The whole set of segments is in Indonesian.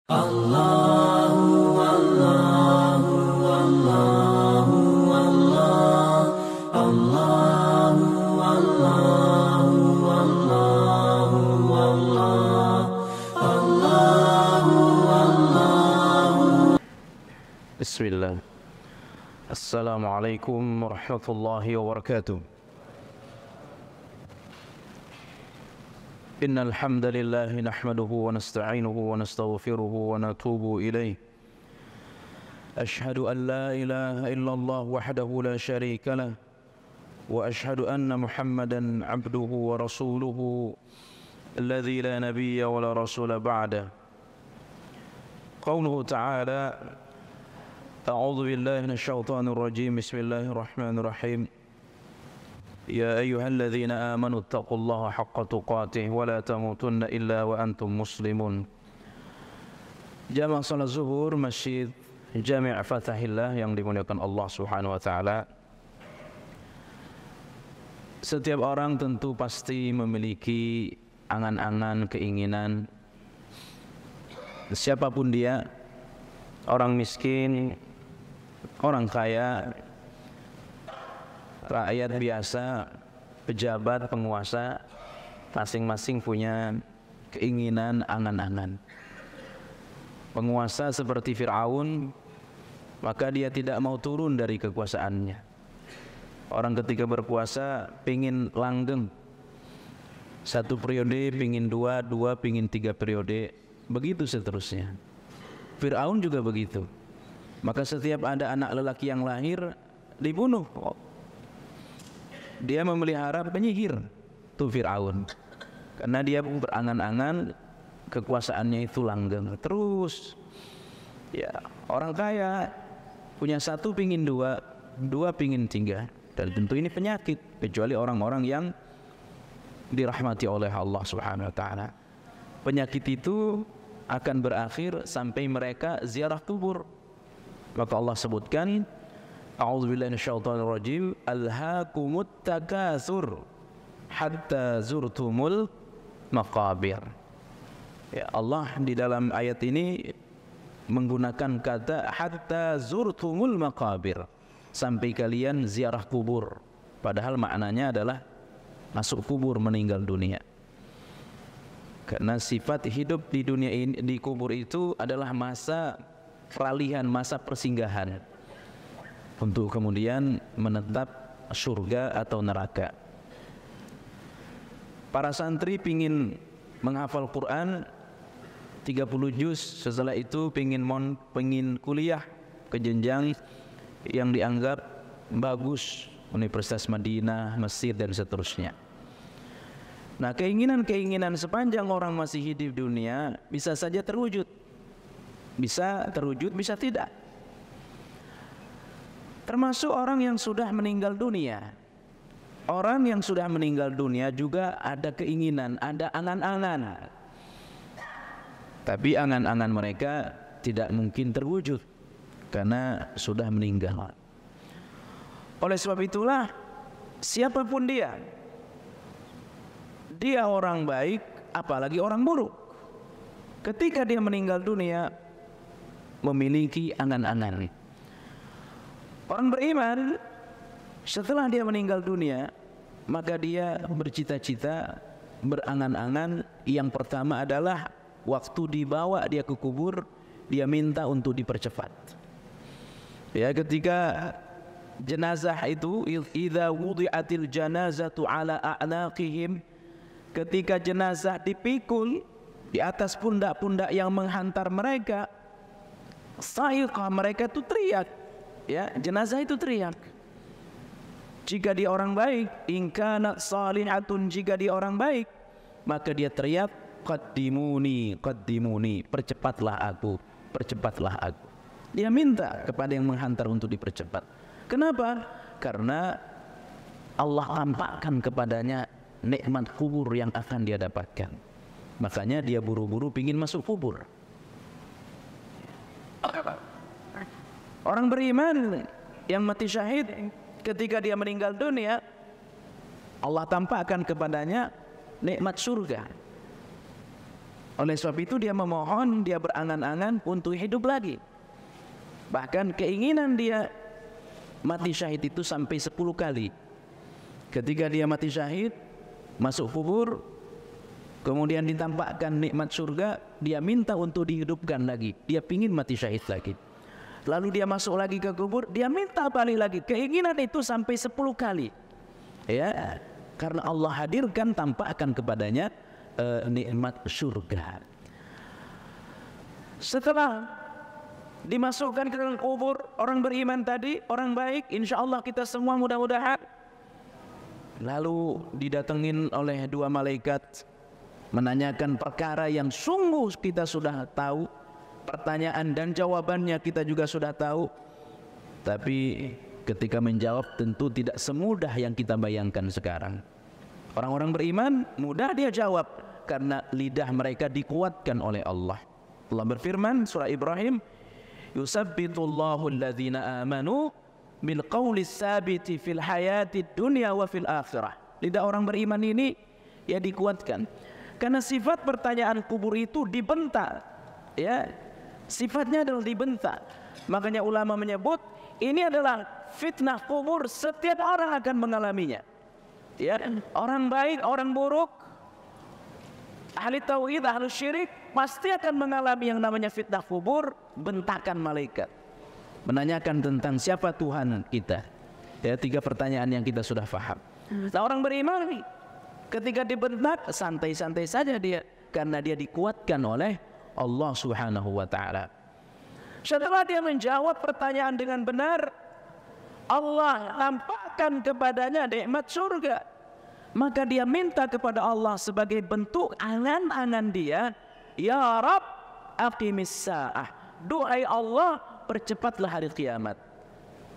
Allahu Allahu Allahu Allah Allahu Allahu Allahu Allah Allahu Allahu. Bismillah. Assalamualaikum warahmatullahi wabarakatuh. Innal hamdalillah nahmaduhu wa nasta'inuhu wa nastaghfiruhu wa natubu ilayh. Ashhadu an la ilaha illallah wahdahu la sharika lah wa ashhadu anna Muhammadan 'abduhu wa rasuluhu alladhi la nabiyya wa la rasula ba'da. Qauluhu ta'ala A'udzu billahi minasyaitonir rajim. Bismillahirrahmanirrahim. Ya ayyuhalladzina amanu taqullaha haqqa tuqatih wa la tamutunna illa wa antum muslimun. Jamaah salat zuhur Masjid Jami' Fathahillah yang dimuliakan Allah Subhanahu wa taala. Setiap orang tentu pasti memiliki angan-angan, keinginan. Siapapun dia, orang miskin, orang kaya, rakyat biasa, pejabat, penguasa, masing-masing punya keinginan, angan-angan. Penguasa seperti Fir'aun, maka dia tidak mau turun dari kekuasaannya. Orang ketika berkuasa pingin langgeng, satu periode pingin dua pingin tiga periode, begitu seterusnya. Fir'aun juga begitu. Maka setiap ada anak lelaki yang lahir dibunuh. Dia memelihara penyihir, itu Fir'aun. Karena dia berangan-angan kekuasaannya itu langgeng terus. Ya, orang kaya punya satu pingin dua pingin tiga. Dan tentu ini penyakit, kecuali orang-orang yang dirahmati oleh Allah Subhanahu wa taala. Penyakit itu akan berakhir sampai mereka ziarah kubur. Maka Allah sebutkan, A'udzubillahi minasyaitonir rajim, alhaakumut takatsur hatta zurtumul maqabir. Ya, Allah di dalam ayat ini menggunakan kata hatta zurtumul maqabir, sampai kalian ziarah kubur. Padahal maknanya adalah masuk kubur, meninggal dunia. Karena sifat hidup di dunia ini, di kubur itu adalah masa peralihan, masa persinggahan untuk kemudian menetap surga atau neraka. Para santri pingin menghafal Quran 30 juz, setelah itu pingin kuliah ke jenjang yang dianggap bagus, Universitas Madinah, Mesir dan seterusnya. Nah, keinginan-keinginan sepanjang orang masih hidup di dunia bisa saja terwujud. Bisa terwujud, bisa tidak. Termasuk orang yang sudah meninggal dunia. Orang yang sudah meninggal dunia juga ada keinginan, ada angan-angan. Tapi angan-angan mereka tidak mungkin terwujud karena sudah meninggal. Oleh sebab itulah, siapapun dia orang baik, apalagi orang buruk, ketika dia meninggal dunia memiliki angan-angan. Orang beriman setelah dia meninggal dunia, maka dia bercita-cita, berangan-angan. Yang pertama adalah waktu dibawa dia ke kubur, dia minta untuk dipercepat. Ya, ketika jenazah itu, idza wudi'atil janazatu ala a'naqihim, ketika jenazah dipikul di atas pundak-pundak yang menghantar mereka, sa'iqah, mereka itu teriak. Ya, jenazah itu teriak. Jika dia orang baik, in kanat salihatun, jika dia orang baik, maka dia teriak, qaddimuni, percepatlah aku, percepatlah aku. Dia minta kepada yang menghantar untuk dipercepat. Kenapa? Karena Allah tampakkan kepadanya nikmat kubur yang akan dia dapatkan. Makanya dia buru-buru ingin masuk kubur. Orang beriman yang mati syahid, ketika dia meninggal dunia, Allah tampakkan kepadanya nikmat surga. Oleh sebab itu dia memohon, dia berangan-angan untuk hidup lagi. Bahkan keinginan dia mati syahid itu sampai 10 kali. Ketika dia mati syahid, masuk kubur, kemudian ditampakkan nikmat surga, dia minta untuk dihidupkan lagi. Dia pingin mati syahid lagi. Lalu dia masuk lagi ke kubur, dia minta balik lagi. Keinginan itu sampai 10 kali. Ya, karena Allah hadirkan, tampakkan kepadanya nikmat surga. Setelah dimasukkan ke dalam kubur orang beriman tadi, orang baik, insya Allah kita semua mudah-mudahan. Lalu didatengin oleh 2 malaikat, menanyakan perkara yang sungguh kita sudah tahu, pertanyaan dan jawabannya kita juga sudah tahu, tapi ketika menjawab tentu tidak semudah yang kita bayangkan sekarang. Orang-orang beriman mudah dia jawab karena lidah mereka dikuatkan oleh Allah. Allah berfirman surah Ibrahim, yusabbitullahu alladhina amanu bil qawli tsabiti fil hayati dunya wa fil akhirah. Lidah orang beriman ini ya dikuatkan karena sifat pertanyaan kubur itu dibentak, ya, sifatnya adalah dibentak. Makanya ulama menyebut ini adalah fitnah kubur, setiap orang akan mengalaminya, ya, orang baik, orang buruk, ahli tauhid, ahli syirik pasti akan mengalami yang namanya fitnah kubur, bentakan malaikat menanyakan tentang siapa Tuhan kita. Ya, 3 pertanyaan yang kita sudah paham. Nah, orang beriman ketika dibentak santai-santai saja dia karena dia dikuatkan oleh Allah Subhanahu wa taala. Setelah dia menjawab pertanyaan dengan benar, Allah nampakkan kepadanya nikmat surga. Maka dia minta kepada Allah sebagai bentuk angan-angan dia, ya Rabb aqimis sa'ah, duhai Allah percepatlah hari kiamat.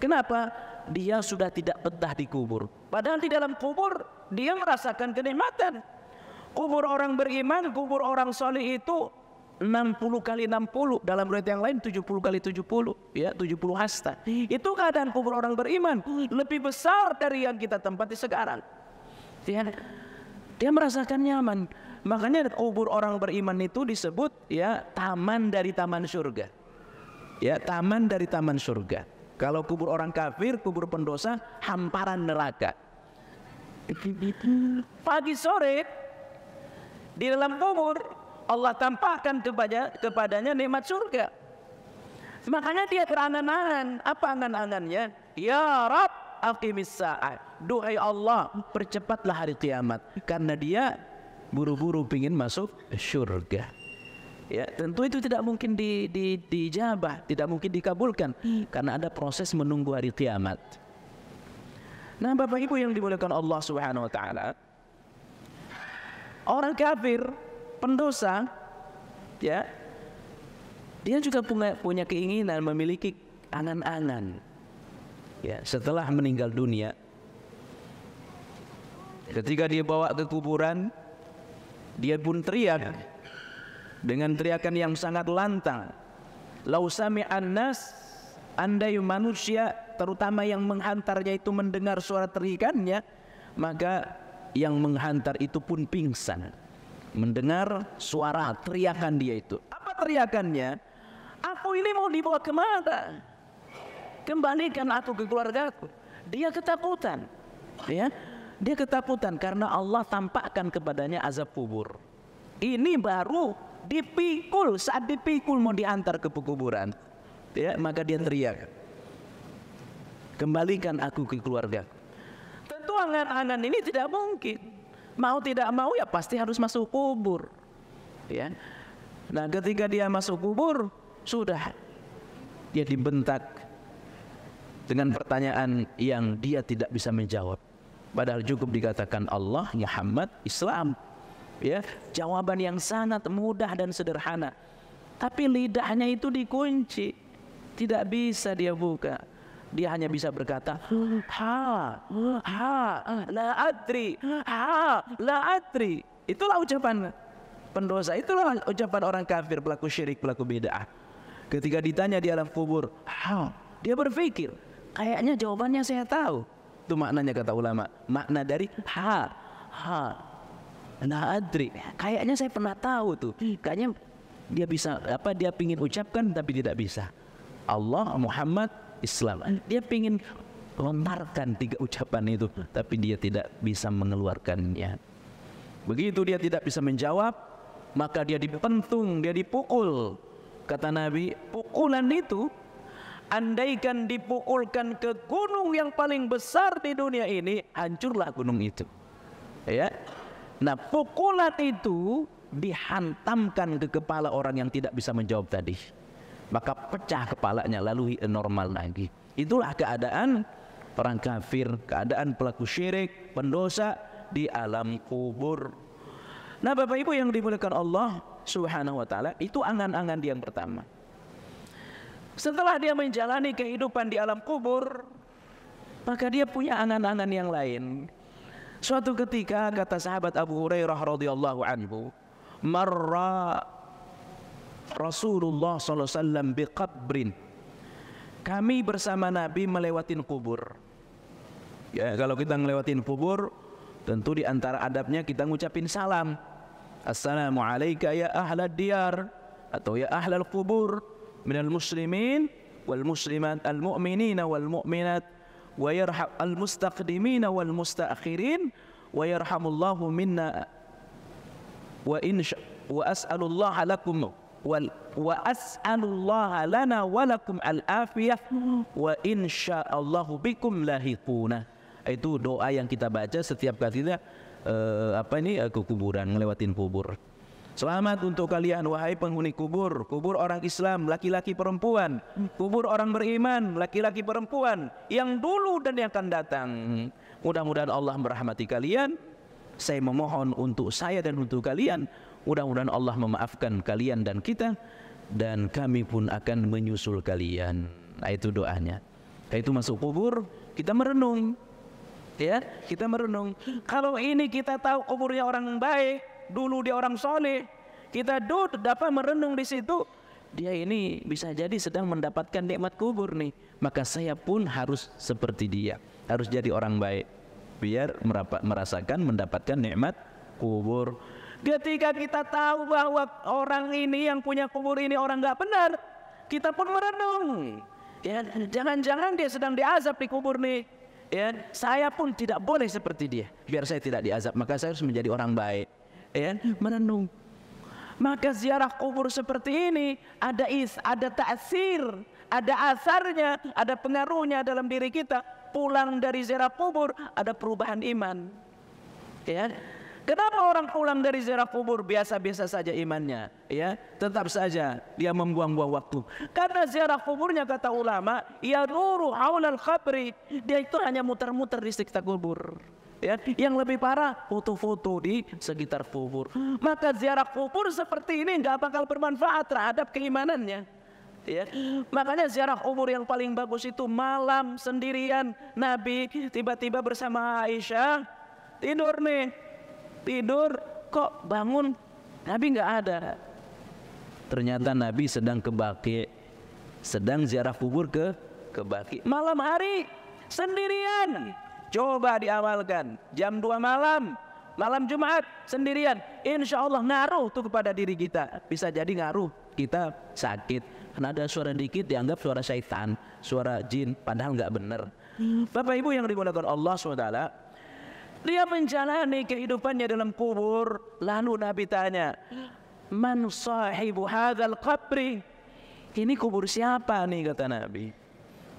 Kenapa? Dia sudah tidak betah di kubur. Padahal di dalam kubur dia merasakan kenikmatan. Kubur orang beriman, kubur orang soleh itu 60 kali 60, dalam riwayat yang lain 70 kali 70, ya, 70 hasta. Itu keadaan kubur orang beriman, lebih besar dari yang kita tempati sekarang. Dia merasakan nyaman. Makanya kubur orang beriman itu disebut, ya, taman dari taman surga. Ya, taman dari taman surga. Kalau kubur orang kafir, kubur pendosa, hamparan neraka. Pagi sore di dalam kubur Allah tampakkan kepadanya nikmat surga. Makanya dia berangan-angan. Apa angan-angannya? Ya Rabb aqimis sa'ah, duhai Allah percepatlah hari kiamat. Karena dia buru-buru ingin masuk surga. Ya, tentu itu tidak mungkin dijabah, tidak mungkin dikabulkan karena ada proses menunggu hari kiamat. Nah, Bapak Ibu yang dimuliakan Allah Subhanahu wa taala, orang kafir, pendosa, ya, dia juga punya keinginan, memiliki angan-angan. Ya, setelah meninggal dunia, ketika dia bawa ke kuburan, dia pun teriak dengan teriakan yang sangat lantang. Lau sami'an nas, andai manusia terutama yang menghantarnya itu mendengar suara teriakannya, maka yang menghantar itu pun pingsan mendengar suara teriakan dia itu. Apa teriakannya? Aku ini mau dibawa kemana? Kembalikan aku ke keluargaku. Dia ketakutan, ya, dia ketakutan karena Allah tampakkan kepadanya azab kubur. Ini baru dipikul, saat dipikul mau diantar ke kuburan, ya, maka dia teriak, kembalikan aku ke keluarga. Tentu angan-angan ini tidak mungkin, mau tidak mau ya pasti harus masuk kubur, ya. Nah, ketika dia masuk kubur, sudah dia dibentak dengan pertanyaan yang dia tidak bisa menjawab. Padahal cukup dikatakan Allah, ya Muhammad, Islam. Ya, jawaban yang sangat mudah dan sederhana. Tapi lidahnya itu dikunci, tidak bisa dia buka. Dia hanya bisa berkata, la adri, la adri. Itulah ucapan pendosa, itulah ucapan orang kafir, pelaku syirik, pelaku bid'ah. Ketika ditanya di alam kubur, dia berpikir, kayaknya jawabannya saya tahu. Itu maknanya kata ulama, makna dari La adri, kayaknya saya pernah tahu tuh. Kayaknya dia bisa dia pingin ucapkan tapi tidak bisa. Allah, Muhammad, Islam. Dia pingin lontarkan 3 ucapan itu tapi dia tidak bisa mengeluarkannya. Begitu dia tidak bisa menjawab, maka dia dipentung, dia dipukul. Kata Nabi, pukulan itu andaikan dipukulkan ke gunung yang paling besar di dunia ini, hancurlah gunung itu. Ya. Nah, pukulan itu dihantamkan ke kepala orang yang tidak bisa menjawab tadi. Maka pecah kepalanya lalu normal lagi. Itulah keadaan orang kafir, keadaan pelaku syirik, pendosa di alam kubur. Nah, Bapak Ibu yang dimuliakan Allah Subhanahu wa taala, itu angan-angan yang pertama. Setelah dia menjalani kehidupan di alam kubur, maka dia punya angan-angan yang lain. Suatu ketika kata sahabat Abu Hurairah radhiyallahu anhu, marra Rasulullah sallallahu alaihi wasallam biqabrin. Kami bersama Nabi melewatin kubur. Ya, kalau kita ngelewatin kubur, tentu di antara adabnya kita ngucapin salam. Assalamu alayka ya ahlad diyar, atau ya ahlal kubur minal muslimin wal muslimat al mu'minina wal mu'minat wa yarham al mustaqdimina wal mustaakhirin wa yarhamullahu minna wa as'alullaha lakum wa as'alullaha lana wa lakum al afiyah wa insyaallahu bikum lahiquna. Itu doa yang kita baca setiap kali kita ke kuburan, ngelewatin kubur. Selamat untuk kalian wahai penghuni kubur, kubur orang Islam laki-laki perempuan, kubur orang beriman laki-laki perempuan yang dulu dan yang akan datang. Mudah-mudahan Allah merahmati kalian. Saya memohon untuk saya dan untuk kalian, mudah-mudahan Allah memaafkan kalian dan kita, dan kami pun akan menyusul kalian. Nah, itu doanya. Itu masuk kubur, kita merenung. Ya, kita merenung. Kalau ini kita tahu kuburnya orang baik, dulu dia orang soleh, kita dapat merenung di situ, dia ini bisa jadi sedang mendapatkan nikmat kubur nih. Maka saya pun harus seperti dia, harus jadi orang baik, biar merasakan mendapatkan nikmat kubur. Ketika kita tahu bahwa orang ini yang punya kubur ini orang nggak benar, kita pun merenung. Ya, jangan-jangan dia sedang diazab di kubur nih. Ya, saya pun tidak boleh seperti dia. Biar saya tidak diazab, maka saya harus menjadi orang baik. Ya, merenung. Maka ziarah kubur seperti ini ada ta'sir, ada asarnya, ada pengaruhnya dalam diri kita. Pulang dari ziarah kubur ada perubahan iman. Ya. Kenapa orang pulang dari ziarah kubur biasa-biasa saja imannya? Ya, tetap saja dia membuang-buang waktu. Karena ziarah kuburnya kata ulama, ya nuru haulal qabri, dia itu hanya muter-muter di sekitar kubur. Ya, yang lebih parah foto-foto di sekitar kubur. Maka ziarah kubur seperti ini nggak bakal bermanfaat terhadap keimanannya. Ya, makanya ziarah kubur yang paling bagus itu malam sendirian. Nabi tiba-tiba bersama Aisyah tidur nih. Tidur kok bangun Nabi nggak ada. Ternyata Nabi sedang ke Baqi, sedang ziarah kubur ke Baqi malam hari sendirian. Coba diawalkan jam 2 malam, malam Jumat sendirian, insya Allah ngaruh tuh kepada diri kita. Bisa jadi ngaruh kita sakit karena ada suara dikit dianggap suara syaitan, suara jin, padahal nggak benar. Bapak Ibu yang dimuliakan Allah SWT, dia menjalani kehidupannya dalam kubur. Lalu Nabi tanya, man sahibu hadzal qabri? Ini kubur siapa nih, kata Nabi.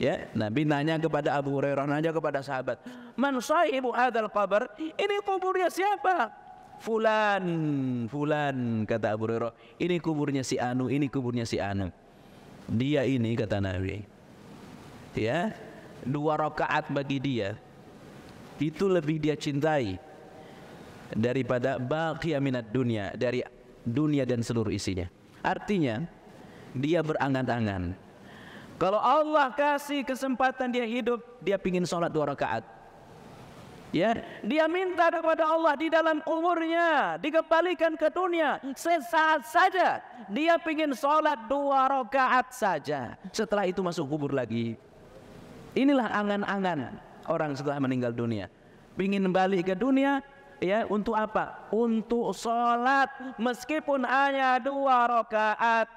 Ya, Nabi nanya kepada Abu Hurairah, nanya kepada sahabat, man sahibu hadzal qabr? Ini kuburnya siapa? Fulan, kata Abu Hurairah. Ini kuburnya si Anu, ini kuburnya si Anu. Dia ini, kata Nabi, ya, 2 rakaat bagi dia itu lebih dia cintai daripada baqiya minad dunya, dari dunia dan seluruh isinya. Artinya dia berangan-angan, kalau Allah kasih kesempatan dia hidup, dia pingin sholat 2 rakaat. Ya, dia minta kepada Allah di dalam umurnya dikembalikan ke dunia sesaat saja, dia pingin sholat 2 rakaat saja. Setelah itu masuk kubur lagi. Inilah angan-angan orang setelah meninggal dunia. Pingin balik ke dunia, Ya, untuk apa? Untuk sholat meskipun hanya 2 rakaat.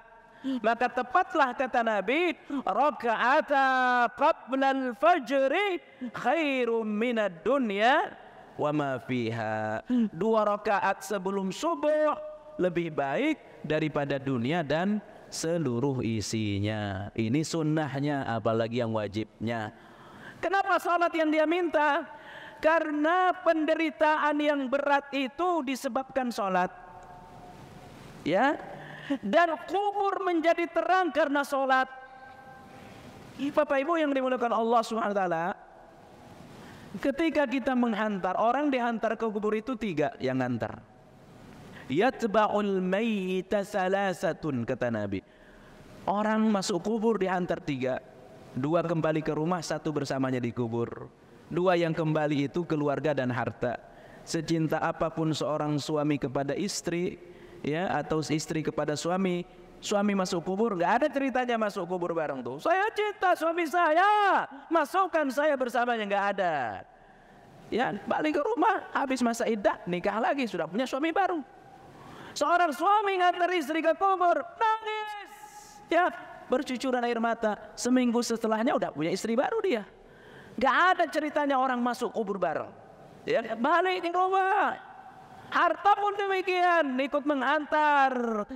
Maka tepatlah kata Nabi, raka'ata qabla al-fajri khairum minad dunya wa ma fiha. 2 rakaat sebelum subuh lebih baik daripada dunia dan seluruh isinya. Ini sunnahnya, apalagi yang wajibnya. Kenapa salat yang dia minta? Karena penderitaan yang berat itu disebabkan salat. Ya, dan kubur menjadi terang karena salat. Bapak Ibu yang dimuliakan Allah Subhanahu wa taala, ketika kita menghantar orang, dihantar ke kubur itu 3 yang ngantar. Yatba'ul mayyita salasatun, kata Nabi. Orang masuk kubur dihantar 3. 2 kembali ke rumah, 1 bersamanya di kubur. 2 yang kembali itu keluarga dan harta. Secinta apapun seorang suami kepada istri, ya, atau istri kepada suami, suami masuk kubur, nggak ada ceritanya masuk kubur bareng tuh. Saya cinta suami saya, masukkan saya bersamanya, nggak ada. Ya, balik ke rumah, habis masa iddah, nikah lagi, sudah punya suami baru. Seorang suami ngantar istri ke kubur, nangis, ya, bercucuran air mata. Seminggu setelahnya udah punya istri baru dia. Gak ada ceritanya orang masuk kubur bareng. Ya, balik di rumah. Harta pun demikian, ikut mengantar,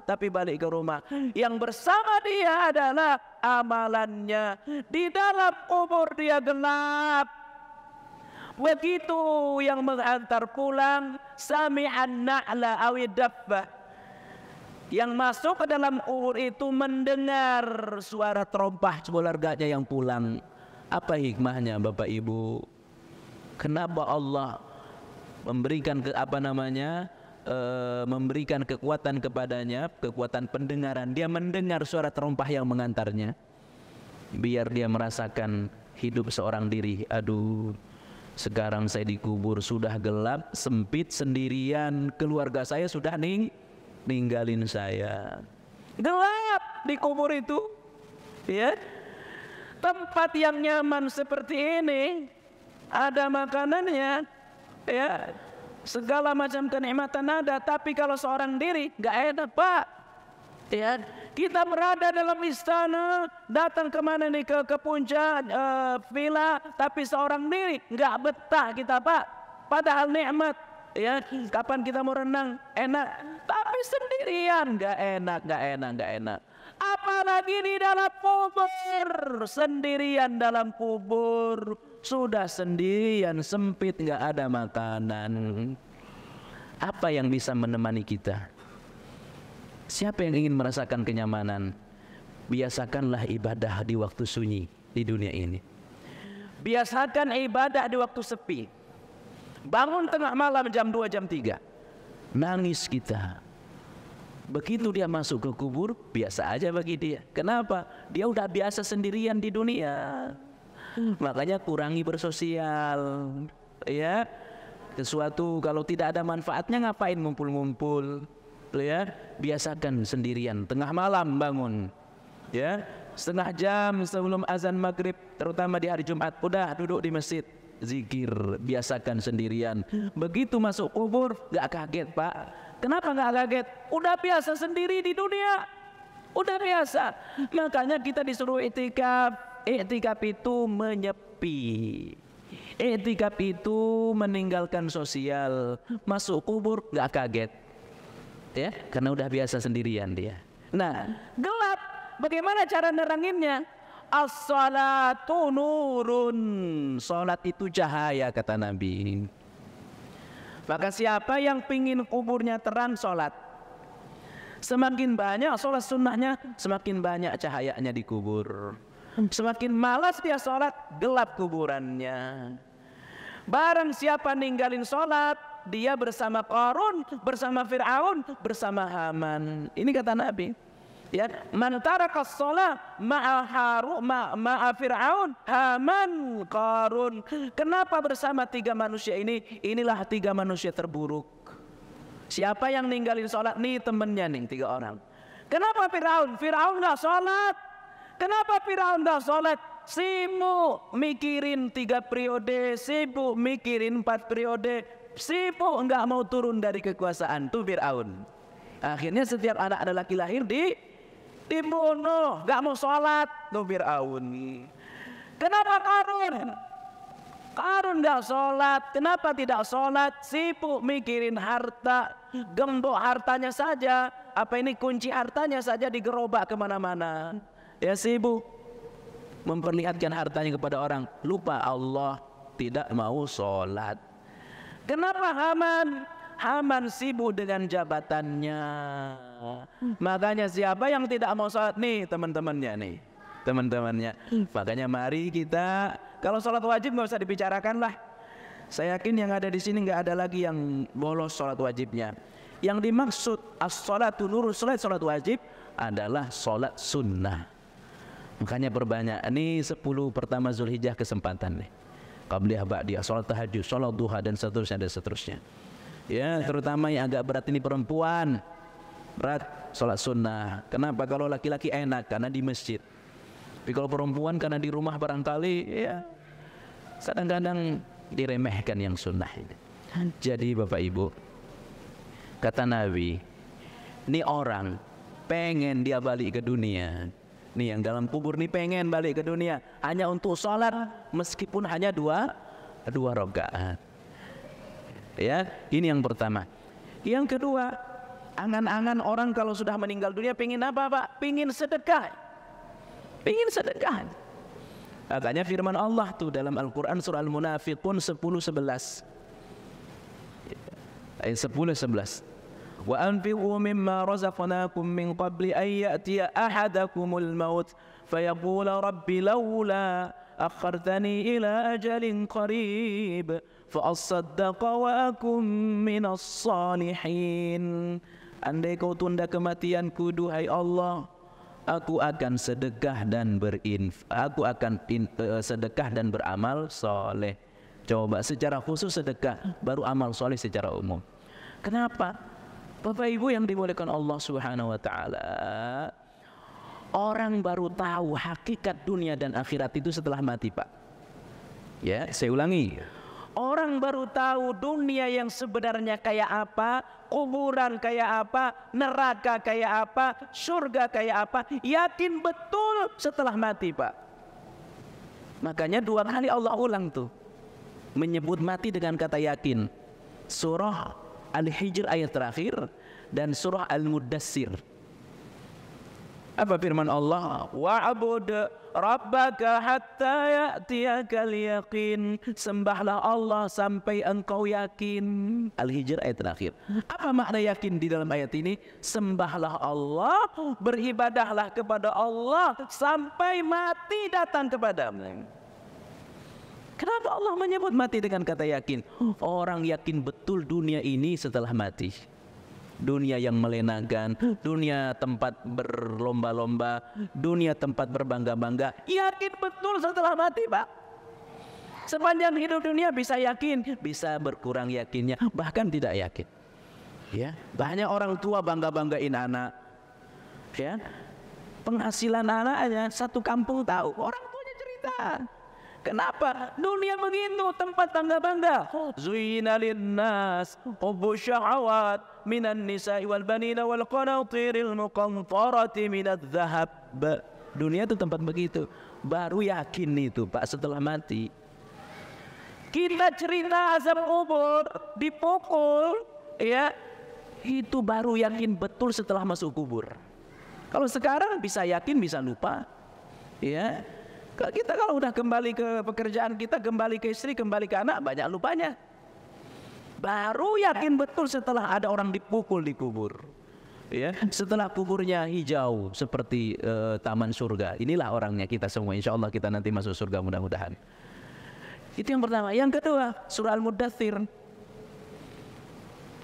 tapi balik ke rumah. Yang bersama dia adalah amalannya. Di dalam kubur dia gelap. Begitu yang mengantar pulang, sami'an na'la awid dabbah. Yang masuk ke dalam kubur itu mendengar suara terompah keluarganya yang pulang. Apa hikmahnya Bapak Ibu? Kenapa Allah memberikan memberikan kekuatan kepadanya, kekuatan pendengaran? Dia mendengar suara terompah yang mengantarnya, biar dia merasakan hidup seorang diri. Aduh, sekarang saya dikubur sudah gelap, sempit, sendirian, keluarga saya sudah ninggalin saya. Gelap di kubur itu, ya. Tempat yang nyaman seperti ini, ada makanannya, ya, segala macam kenikmatan ada. Tapi kalau seorang diri, nggak enak, Pak. Ya, kita berada dalam istana, datang kemana nih, ke puncak villa, tapi seorang diri nggak betah kita, Pak. Padahal nikmat, ya, kapan kita mau renang enak, tapi sendirian nggak enak. Apalagi di dalam kubur, sendirian dalam kubur, sudah sendirian, sempit, nggak ada makanan. Apa yang bisa menemani kita? Siapa yang ingin merasakan kenyamanan? Biasakanlah ibadah di waktu sunyi di dunia ini. Biasakan ibadah di waktu sepi. Bangun tengah malam jam 2, jam 3, nangis kita. Begitu dia masuk ke kubur, biasa aja bagi dia. Kenapa? Dia udah biasa sendirian di dunia. Makanya kurangi bersosial, ya. Sesuatu kalau tidak ada manfaatnya, ngapain ngumpul-ngumpul, ya. Biasakan sendirian. Tengah malam bangun, ya, setengah jam sebelum azan maghrib, terutama di hari Jumat, udah duduk di masjid, zikir. Biasakan sendirian. Begitu masuk kubur, gak kaget, Pak. Kenapa gak kaget? Udah biasa sendiri di dunia, udah biasa. Makanya kita disuruh iktikaf. Iktikaf itu menyepi. Iktikaf itu meninggalkan sosial. Masuk kubur gak kaget, ya, karena udah biasa sendirian dia. Nah, gelap, bagaimana cara neranginnya? As-salatu nurun. Salat itu cahaya, kata Nabi. Maka siapa yang pingin kuburnya terang, salat. Semakin banyak salat sunnahnya, semakin banyak cahayanya di kubur. Semakin malas dia salat, gelap kuburannya. Barang siapa ninggalin salat, dia bersama Qarun, bersama Fir'aun, bersama Haman. Ini kata Nabi, ya, man taraka shalah ma'a Fir'aun, Haman, Qarun. Kenapa bersama 3 manusia ini? Inilah 3 manusia terburuk. Siapa yang ninggalin salat? Nih temennya nih, 3 orang. Kenapa Fir'aun? Fir'aun gak salat. Kenapa Fir'aun gak salat? Sibuk mikirin 3 periode, sibuk mikirin 4 periode, sibuk nggak mau turun dari kekuasaan tuh Fir'aun. Akhirnya setiap anak laki lahir dibunuh, nggak mau sholat tuh Fir'aun. Kenapa Qarun? Qarun nggak sholat. Kenapa tidak sholat? Sibuk mikirin harta, gembok hartanya saja. Apa ini kunci hartanya saja digerobak kemana-mana. Ya sibuk memperlihatkan hartanya kepada orang, lupa Allah, tidak mau sholat. Kenapa Haman? Haman sibuk dengan jabatannya. Makanya siapa yang tidak mau sholat nih teman-temannya. Makanya mari kita, kalau sholat wajib nggak usah dibicarakan lah. Saya yakin yang ada di sini nggak ada lagi yang bolos sholat wajibnya. Yang dimaksud as-sholatu nurul, sholat wajib adalah sholat sunnah. Makanya perbanyak. Ini 10 pertama Zulhijjah kesempatan nih. Qabliyah, ba'diyah, sholat tahajud, sholat duha dan seterusnya. Ya, terutama yang agak berat ini perempuan. Berat sholat sunnah. Kenapa? Kalau laki-laki enak karena di masjid. Tapi kalau perempuan karena di rumah barangkali ya kadang-kadang diremehkan yang sunnah ini. Jadi Bapak Ibu, kata Nabi, ini orang pengen dia balik ke dunia. Nih yang dalam kubur nih pengen balik ke dunia hanya untuk sholat meskipun hanya dua rakaat. Ya, ini yang pertama. Yang kedua, angan-angan orang kalau sudah meninggal dunia pengen apa Pak? Pengen sedekah. Makanya firman Allah tuh dalam Al-Quran surah Al-Munafiqun 10-11. Ayat 10-11. Wa anfiqu mimma razaqnakum min qabli an ya'tiya ahadakumul maut fayaqula rabbi laula akhartani ila ajalin qarib fa asaddaqa wa akum minas salihin. Andai kau tunda kematianku duhai Allah, aku akan sedekah dan sedekah dan beramal soleh. Coba secara khusus sedekah, baru amal soleh secara umum. Kenapa? Bapak Ibu yang dimuliakan Allah Subhanahu wa taala, orang baru tahu hakikat dunia dan akhirat itu setelah mati, Pak. Ya, saya ulangi. Orang baru tahu dunia yang sebenarnya kayak apa, kuburan kayak apa, neraka kayak apa, surga kayak apa, yakin betul setelah mati, Pak. Makanya 2 kali Allah ulang tuh menyebut mati dengan kata yakin. Surah Al-Hijr ayat terakhir dan surah Al-Muddassir. Apa firman Allah? Wa'bud rabbaka hatta ya'tiyakal yaqin. Sembahlah Allah sampai engkau yakin. Al-Hijr ayat terakhir. Apa makna yakin di dalam ayat ini? Sembahlah Allah, beribadahlah kepada Allah sampai mati datang kepadamu. Kenapa Allah menyebut mati dengan kata yakin? Orang yakin betul dunia ini setelah mati. Dunia yang melenakan, dunia tempat berlomba-lomba, dunia tempat berbangga-bangga. Yakin betul setelah mati, Pak. Sepanjang hidup dunia bisa yakin, bisa berkurang yakinnya, bahkan tidak yakin. Ya, banyak orang tua bangga-banggain anak. Ya, penghasilan anaknya satu kampung tahu, orang tuanya cerita. Kenapa? Dunia begitu, tempat bangga-bangga. Zuyyina linnas hubbu syahawat minan nisa'i wal banina wal qanatiril muqantarati minadz zahab. Dunia itu tempat begitu. Baru yakin itu, Pak, setelah mati. Kita cerita azab kubur, dipukul, ya, itu baru yakin betul setelah masuk kubur. Kalau sekarang bisa yakin, bisa lupa, ya. Kita kalau udah kembali ke pekerjaan kita, kembali ke istri, kembali ke anak, banyak lupanya. Baru yakin betul setelah ada orang dipukul di kubur. Ya, setelah kuburnya hijau seperti taman surga. Inilah orangnya kita semua. Insya Allah kita nanti masuk surga mudah-mudahan. Itu yang pertama. Yang kedua, surah Al-Muddassir.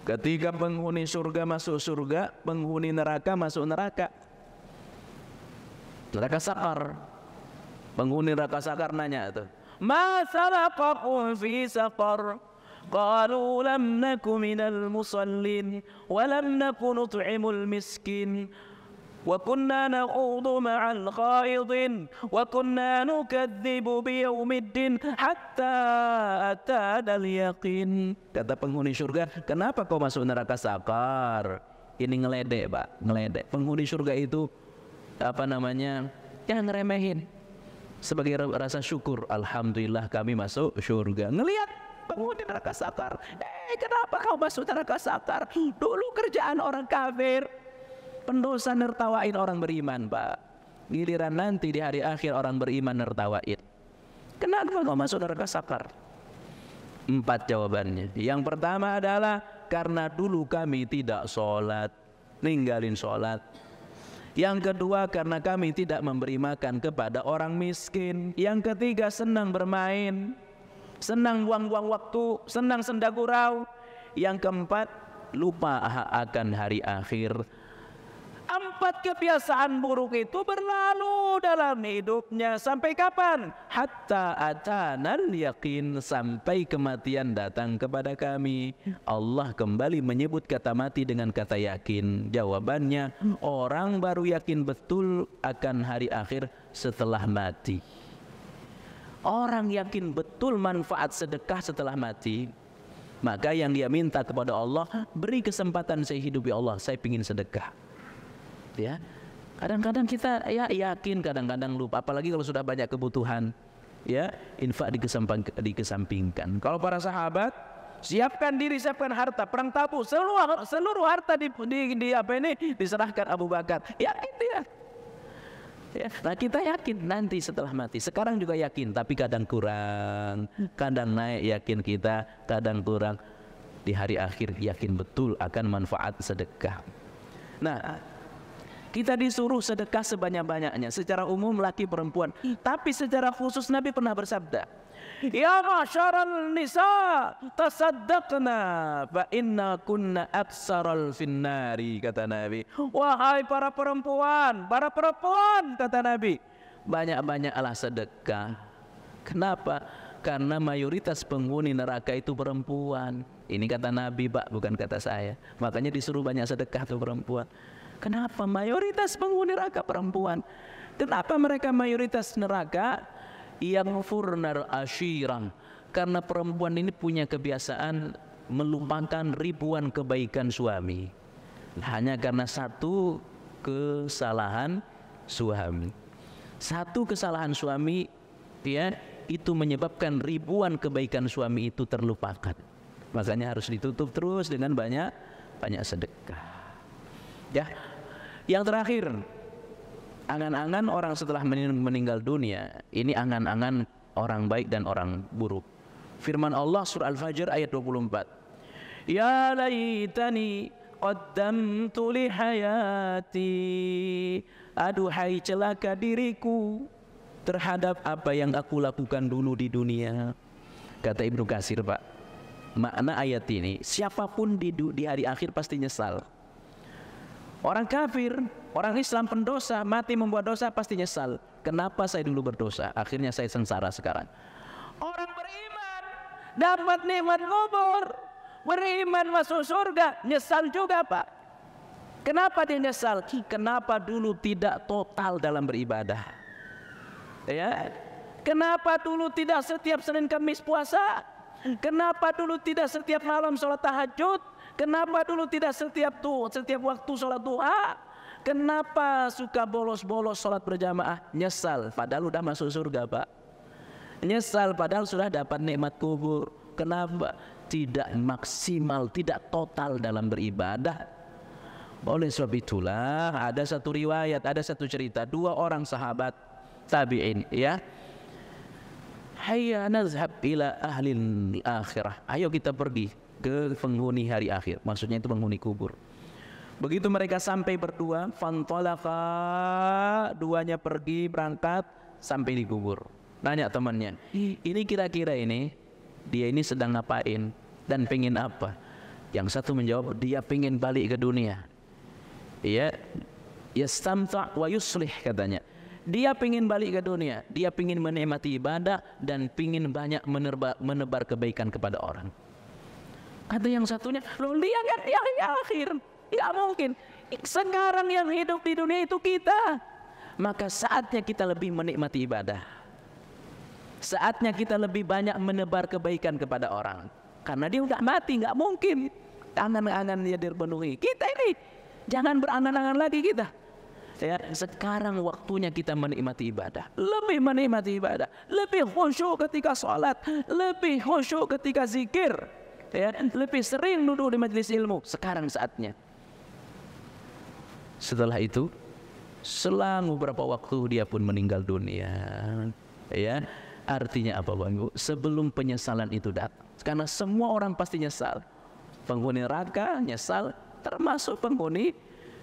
Ketika penghuni surga masuk surga, penghuni neraka masuk neraka. Neraka sakar. Penghuni neraka sakar nanya itu, "Ma salakakum fi saqar?" Qalu lam naku minal musallin wa lam naku nut'imul miskin wa kunna naqudu ma'al khaidin wa kunna nukadzibu biyaumiddin hatta atana al-yaqin. Kata penghuni surga, kenapa kau masuk neraka sakar? Ini ngeledek, Pak, ngeledek. Penghuni surga itu apa namanya? Jangan ngeremehin. Sebagai rasa syukur, alhamdulillah kami masuk surga. Ngelihat penghuni neraka sakar, kenapa kau masuk neraka sakar? Dulu kerjaan orang kafir, pendosa nertawain orang beriman, Pak. Giliran nanti di hari akhir orang beriman nertawain. Kenapa kau masuk neraka sakar? 4 jawabannya. Yang pertama adalah karena dulu kami tidak sholat, ninggalin sholat. Yang kedua karena kami tidak memberi makan kepada orang miskin. Yang ketiga senang bermain, senang buang-buang waktu, senang senda gurau. Yang keempat lupa akan hari akhir. 4 kebiasaan buruk itu berlalu dalam hidupnya sampai kapan? Hatta atanal yakin, sampai kematian datang kepada kami. Allah kembali menyebut kata mati dengan kata yakin. Jawabannya, orang baru yakin betul akan hari akhir setelah mati. Orang yakin betul manfaat sedekah setelah mati, maka yang dia minta kepada Allah, beri kesempatan saya hidup ya Allah, saya ingin sedekah. Ya, kadang-kadang kita ya yakin, kadang-kadang lupa. Apalagi kalau sudah banyak kebutuhan, ya infak dikesampingkan. Kalau para sahabat siapkan diri, siapkan harta, perang Tabuk, seluruh harta diserahkan Abu Bakar. Yakin dia. Ya, nah kita yakin nanti setelah mati. Sekarang juga yakin, tapi kadang kurang, kadang naik yakin kita, kadang kurang. Di hari akhir yakin betul akan manfaat sedekah. Nah, kita disuruh sedekah sebanyak-banyaknya, secara umum laki perempuan. Tapi secara khusus Nabi pernah bersabda, ya ma'syaral nisa tasaddaqna fa inna kunna aksaral finnari, kata Nabi. Wahai para perempuan kata Nabi, banyak-banyaklah sedekah. Kenapa? Karena mayoritas penghuni neraka itu perempuan. Ini kata Nabi, Pak, bukan kata saya. Makanya disuruh banyak sedekah tuh perempuan. Kenapa mayoritas penghuni neraka perempuan? Kenapa mereka mayoritas neraka? Yang furnar asyirang, karena perempuan ini punya kebiasaan melupakan ribuan kebaikan suami hanya karena satu kesalahan suami. Satu kesalahan suami, ya, itu menyebabkan ribuan kebaikan suami itu terlupakan. Makanya harus ditutup terus dengan banyak sedekah. Ya, yang terakhir, angan-angan orang setelah meninggal dunia. Ini angan-angan orang baik dan orang buruk. Firman Allah surah Al-Fajr ayat 24. Ya laitani qaddamtu li hayati. Aduhai celaka diriku terhadap apa yang aku lakukan dulu di dunia. Kata Ibnu Katsir, Pak, makna ayat ini, siapapun di hari akhir pasti nyesal. Orang kafir, orang Islam pendosa, mati membuat dosa pasti nyesal. Kenapa saya dulu berdosa? Akhirnya saya sengsara sekarang. Orang beriman dapat nikmat kubur, beriman masuk surga, nyesal juga, Pak. Kenapa dia nyesal? Kenapa dulu tidak total dalam beribadah? Ya. Kenapa dulu tidak setiap Senin Kamis puasa? Kenapa dulu tidak setiap malam sholat tahajud? Kenapa dulu tidak setiap waktu sholat duha? Kenapa suka bolos-bolos sholat berjamaah? Nyesal, padahal udah masuk surga, Pak. Nyesal, padahal sudah dapat nikmat kubur. Kenapa? Tidak maksimal, tidak total dalam beribadah. Oleh sebab itulah ada satu riwayat, ada satu cerita, 2 orang sahabat tabi'in, ya. Hayya nazhab ila ahlil akhirah. Ayo kita pergi ke penghuni hari akhir, maksudnya itu penghuni kubur. Begitu mereka sampai berdua, fantalaqa, duanya pergi berangkat sampai di kubur. Nanya temannya, ini kira-kira ini dia ini sedang ngapain dan pengen apa? Yang satu menjawab, dia pengen balik ke dunia. Ya, yastamta' wa yuslih, katanya. Dia pengen balik ke dunia, dia pengen menikmati ibadah dan pengen banyak menebar kebaikan kepada orang. Kata yang satunya, loh dia kan yang akhir, nggak mungkin. sekarang yang hidup di dunia itu kita. Maka saatnya kita lebih menikmati ibadah. Saatnya kita lebih banyak menebar kebaikan kepada orang. Karena dia udah mati, nggak mungkin angan-angan dia terpenuhi. Kita ini jangan berangan-angan lagi kita. Ya, sekarang waktunya kita menikmati ibadah. Lebih menikmati ibadah, lebih khusyuk ketika sholat, lebih khusyuk ketika zikir. Ya, lebih sering duduk di majelis ilmu. Sekarang saatnya. Setelah itu, selang beberapa waktu dia pun meninggal dunia. Ya, artinya apa Bang Ibu? Sebelum penyesalan itu datang. Karena semua orang pasti nyesal. Penghuni neraka nyesal, termasuk penghuni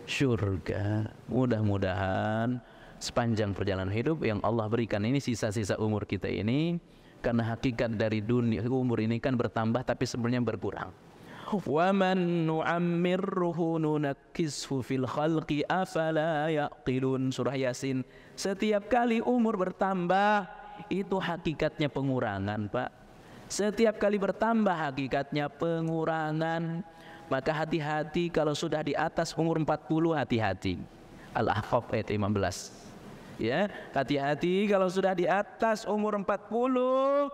syurga. Mudah-mudahan sepanjang perjalanan hidup yang Allah berikan ini, sisa-sisa umur kita ini, karena hakikat dari dunia umur ini kan bertambah tapi sebenarnya berkurang. Wa man nu'ammirruhu nunakkishu fil khalqi afala yaqilun. Surah Yasin. Setiap kali umur bertambah itu hakikatnya pengurangan, Pak. Setiap kali bertambah hakikatnya pengurangan. Maka hati-hati kalau sudah di atas umur 40, hati-hati. Al-Ahqaf ayat 15. Ya, hati-hati kalau sudah di atas umur 40,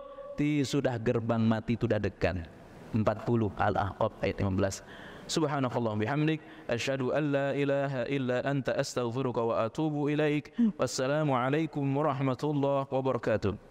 sudah gerbang mati sudah dekat. 40 Al-Ahqaf ayat 15. Subhanakallah bihamdik asyhadu an la ilaha illa anta astaghfiruka wa atubu ilaik. Wassalamu alaikum warahmatullahi wabarakatuh.